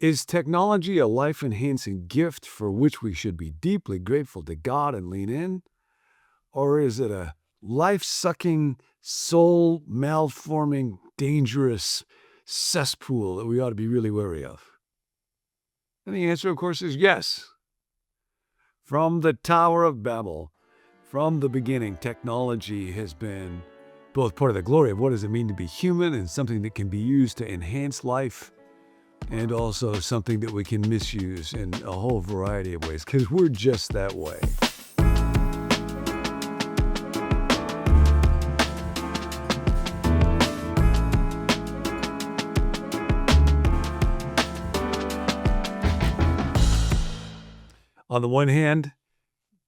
Is technology a life-enhancing gift for which we should be deeply grateful to God and lean in? Or is it a life-sucking, soul-malforming, dangerous cesspool that we ought to be really wary of? And the answer, of course, is yes. From the Tower of Babel, from the beginning, technology has been both part of the glory of what does it mean to be human and something that can be used to enhance life, and also something that we can misuse in a whole variety of ways, because we're just that way. On the one hand,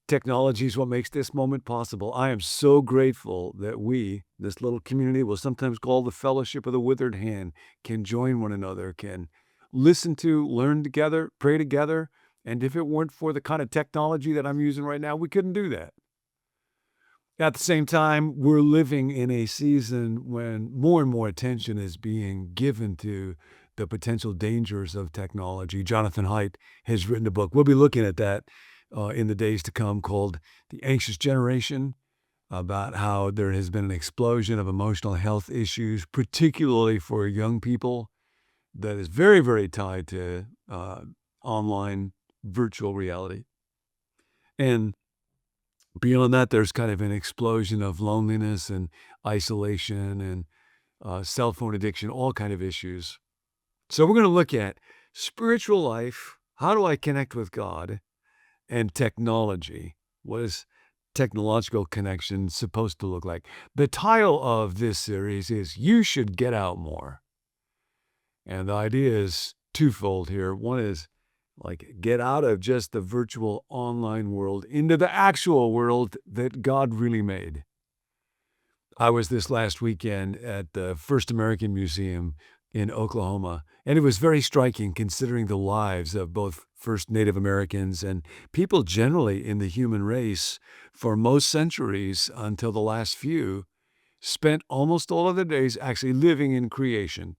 technology is what makes this moment possible. I am so grateful that we, this little community we'll sometimes call the Fellowship of the Withered Hand, can join one another, can listen to, learn together, pray together. And if it weren't for the kind of technology that I'm using right now, we couldn't do that. At the same time, we're living in a season when more and more attention is being given to the potential dangers of technology. Jonathan Haidt has written a book. We'll be looking at that in the days to come, called The Anxious Generation, about how there has been an explosion of emotional health issues, particularly for young people, that is very, very tied to online virtual reality. And beyond that, there's kind of an explosion of loneliness and isolation and cell phone addiction, all kind of issues. So we're going to look at spiritual life. How do I connect with God? And technology. What is technological connection supposed to look like? The title of this series is You Should Get Out More. And the idea is twofold here. One is like get out of just the virtual online world into the actual world that God really made. I was this last weekend at the First American Museum in Oklahoma, and it was very striking considering the lives of both first Native Americans and people generally in the human race for most centuries until the last few spent almost all of their days actually living in creation.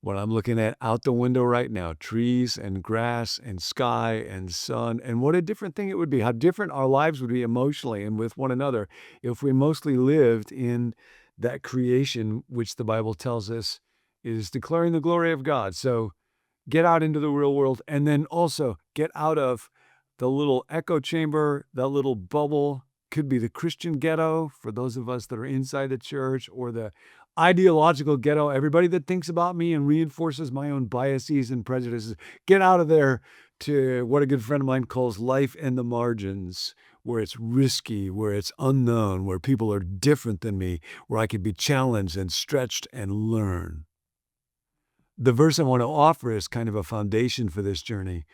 What I'm looking at out the window right now, trees and grass and sky and sun, and what a different thing it would be, how different our lives would be emotionally and with one another if we mostly lived in that creation, which the Bible tells us is declaring the glory of God. So get out into the real world, and then also get out of the little echo chamber, that little bubble. Could be the Christian ghetto for those of us that are inside the church, or the ideological ghetto, everybody that thinks about me and reinforces my own biases and prejudices. Get out of there to what a good friend of mine calls life in the margins, where it's risky, where it's unknown, where people are different than me, where I can be challenged and stretched and learn. The verse I want to offer as kind of a foundation for this journey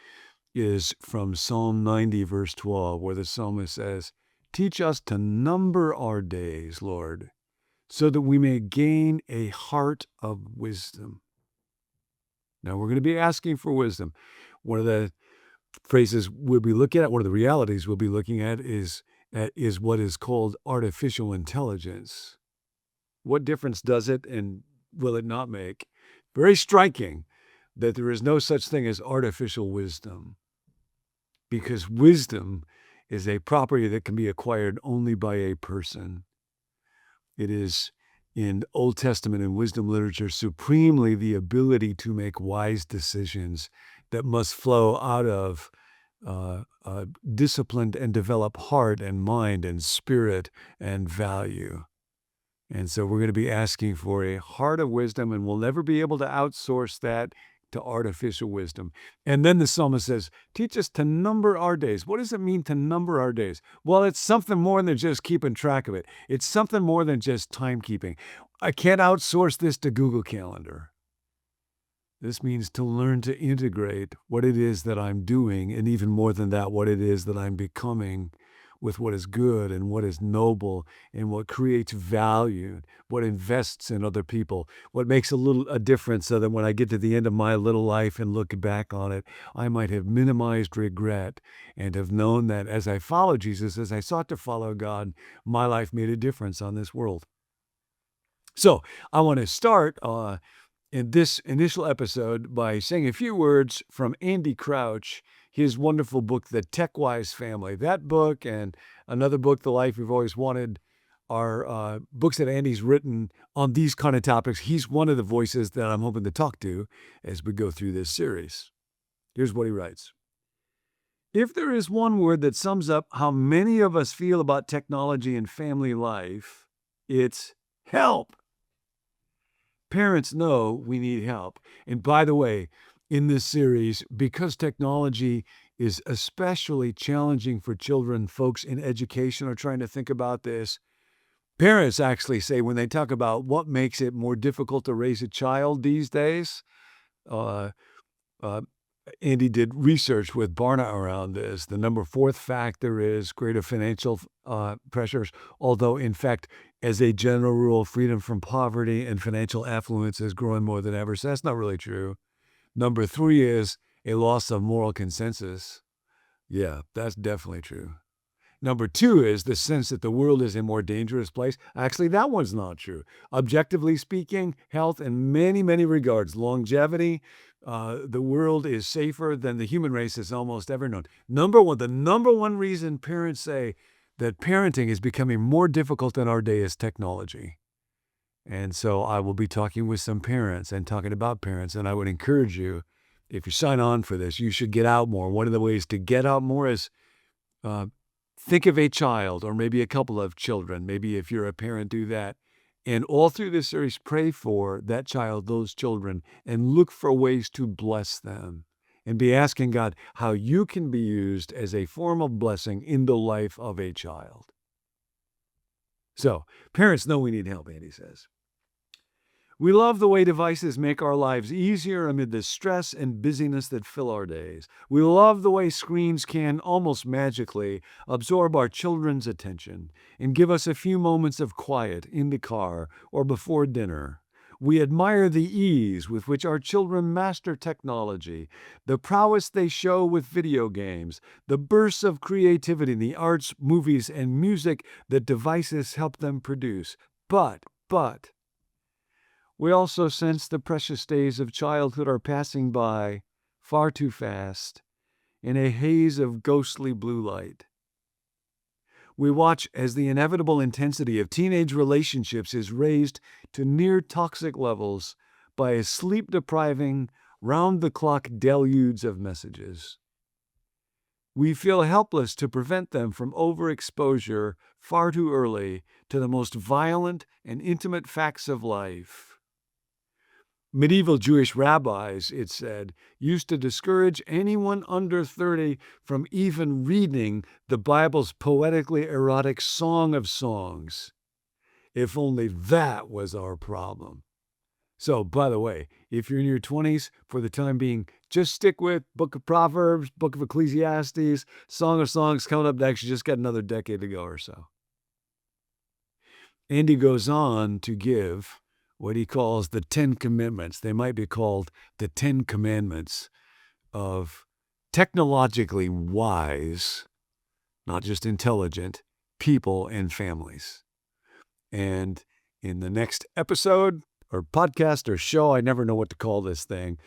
is from Psalm 90, verse 12, where the psalmist says, "Teach us to number our days, Lord, so that we may gain a heart of wisdom." Now, we're going to be asking for wisdom. One of the phrases we'll be looking at, one of the realities we'll be looking at is what is called artificial intelligence. What difference does it and will it not make? Very striking that there is no such thing as artificial wisdom, because wisdom is a property that can be acquired only by a person. It is, in Old Testament and wisdom literature, supremely the ability to make wise decisions that must flow out of a disciplined and developed heart and mind and spirit and value. And so we're going to be asking for a heart of wisdom, and we'll never be able to outsource that to artificial wisdom. And then the psalmist says, teach us to number our days. What does it mean to number our days? Well, it's something more than just keeping track of it. It's something more than just timekeeping. I can't outsource this to Google Calendar. This means to learn to integrate what it is that I'm doing, and even more than that, what it is that I'm becoming, with what is good and what is noble and what creates value, what invests in other people, what makes a difference, so that when I get to the end of my little life and look back on it, I might have minimized regret and have known that as I followed Jesus, as I sought to follow God, my life made a difference on this world. So I want to start in this initial episode by saying a few words from Andy Crouch, his wonderful book, The Tech-Wise Family. That book and another book, The Life We've Always Wanted, are books that Andy's written on these kind of topics. He's one of the voices that I'm hoping to talk to as we go through this series. Here's what he writes. If there is one word that sums up how many of us feel about technology and family life, it's help. Parents know we need help. And by the way, in this series, because technology is especially challenging for children, folks in education are trying to think about this. Parents actually say when they talk about what makes it more difficult to raise a child these days, uh, uh, Andy did research with Barna around this. The fourth factor is greater financial pressures, although in fact, as a general rule, freedom from poverty and financial affluence is growing more than ever. So that's not really true. Number 3 is a loss of moral consensus. Yeah, that's definitely true. Number 2 is the sense that the world is a more dangerous place. Actually, that one's not true. Objectively speaking, health in many, many regards, longevity, the world is safer than the human race has almost ever known. The number one reason parents say that parenting is becoming more difficult in our day is technology. And so I will be talking with some parents and talking about parents, and I would encourage you, if you sign on for this, you should get out more. One of the ways to get out more is think of a child or maybe a couple of children. Maybe if you're a parent, do that. And all through this series, pray for that child, those children, and look for ways to bless them. And be asking God how you can be used as a form of blessing in the life of a child. So, parents know we need help, Andy says. We love the way devices make our lives easier amid the stress and busyness that fill our days. We love the way screens can, almost magically, absorb our children's attention and give us a few moments of quiet in the car or before dinner. We admire the ease with which our children master technology, the prowess they show with video games, the bursts of creativity in the arts, movies, and music that devices help them produce. But, we also sense the precious days of childhood are passing by far too fast in a haze of ghostly blue light. We watch as the inevitable intensity of teenage relationships is raised to near toxic levels by a sleep-depriving, round-the-clock deluge of messages. We feel helpless to prevent them from overexposure far too early to the most violent and intimate facts of life. Medieval Jewish rabbis, it said, used to discourage anyone under 30 from even reading the Bible's poetically erotic Song of Songs. If only that was our problem. So, by the way, if you're in your 20s, for the time being, just stick with Book of Proverbs, Book of Ecclesiastes, Song of Songs coming up next. You just got another decade to go or so. Andy goes on to give what he calls the 10 Commitments. They might be called the 10 Commandments of technologically wise, not just intelligent, people and families. And in the next episode or podcast or show, I never know what to call this thing,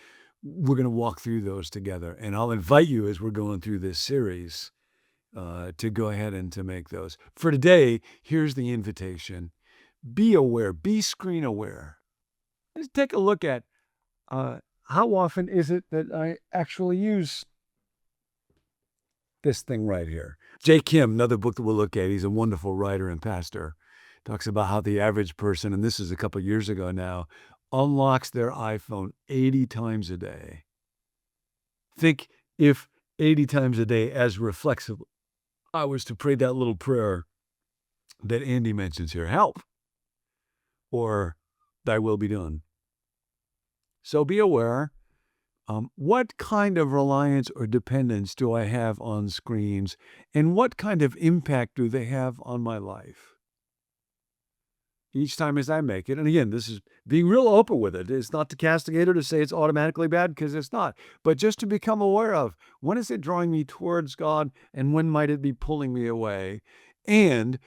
we're going to walk through those together. And I'll invite you as we're going through this series to go ahead and to make those. For today, here's the invitation. Be aware, be screen aware. Let's take a look at how often is it that I actually use this thing right here. Jay Kim, another book that we'll look at, he's a wonderful writer and pastor, talks about how the average person, and this is a couple years ago now, unlocks their iPhone 80 times a day. Think if 80 times a day as reflexive, I was to pray that little prayer that Andy mentions here, help, or thy will be done. So be aware, what kind of reliance or dependence do I have on screens, and what kind of impact do they have on my life? Each time as I make it, and again, this is being real open with it. It's not to castigate or to say it's automatically bad, because it's not, but just to become aware of when is it drawing me towards God and when might it be pulling me away? And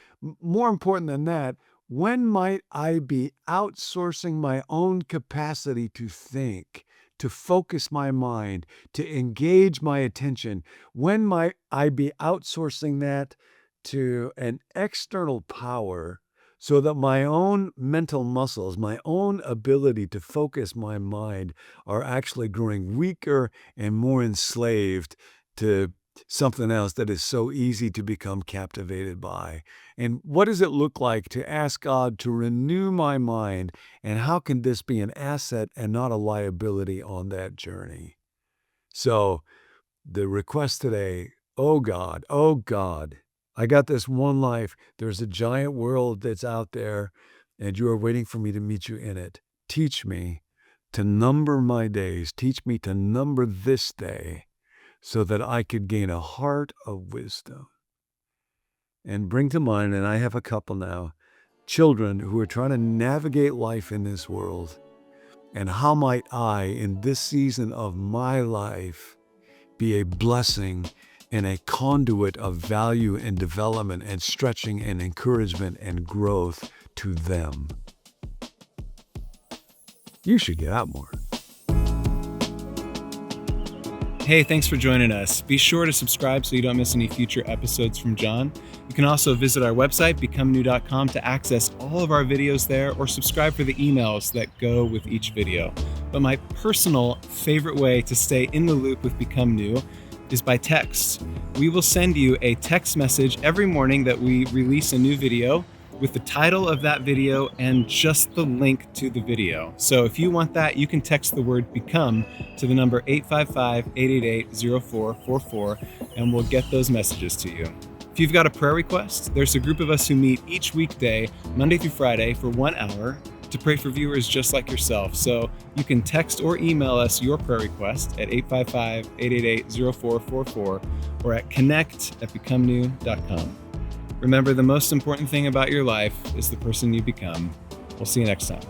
more important than that, When might I be outsourcing my own capacity to think, to focus my mind, to engage my attention? When might I be outsourcing that to an external power so that my own mental muscles, my own ability to focus my mind are actually growing weaker and more enslaved to something else that is so easy to become captivated by? And what does it look like to ask God to renew my mind? And how can this be an asset and not a liability on that journey? So the request today, oh God, I got this one life. There's a giant world that's out there, and you are waiting for me to meet you in it. Teach me to number my days. Teach me to number this day so that I could gain a heart of wisdom. And bring to mind, and I have a couple now, children who are trying to navigate life in this world. And how might I, in this season of my life, be a blessing and a conduit of value and development and stretching and encouragement and growth to them? You should get out more. Hey, thanks for joining us. Be sure to subscribe so you don't miss any future episodes from John. You can also visit our website, becomenew.com, to access all of our videos there, or subscribe for the emails that go with each video. But my personal favorite way to stay in the loop with Become New is by text. We will send you a text message every morning that we release a new video with the title of that video and just the link to the video. So if you want that, you can text the word BECOME to the number 855-888-0444, and we'll get those messages to you. If you've got a prayer request, there's a group of us who meet each weekday, Monday through Friday, for 1 hour to pray for viewers just like yourself. So you can text or email us your prayer request at 855-888-0444 or at connect@becomenew.com. Remember, the most important thing about your life is the person you become. We'll see you next time.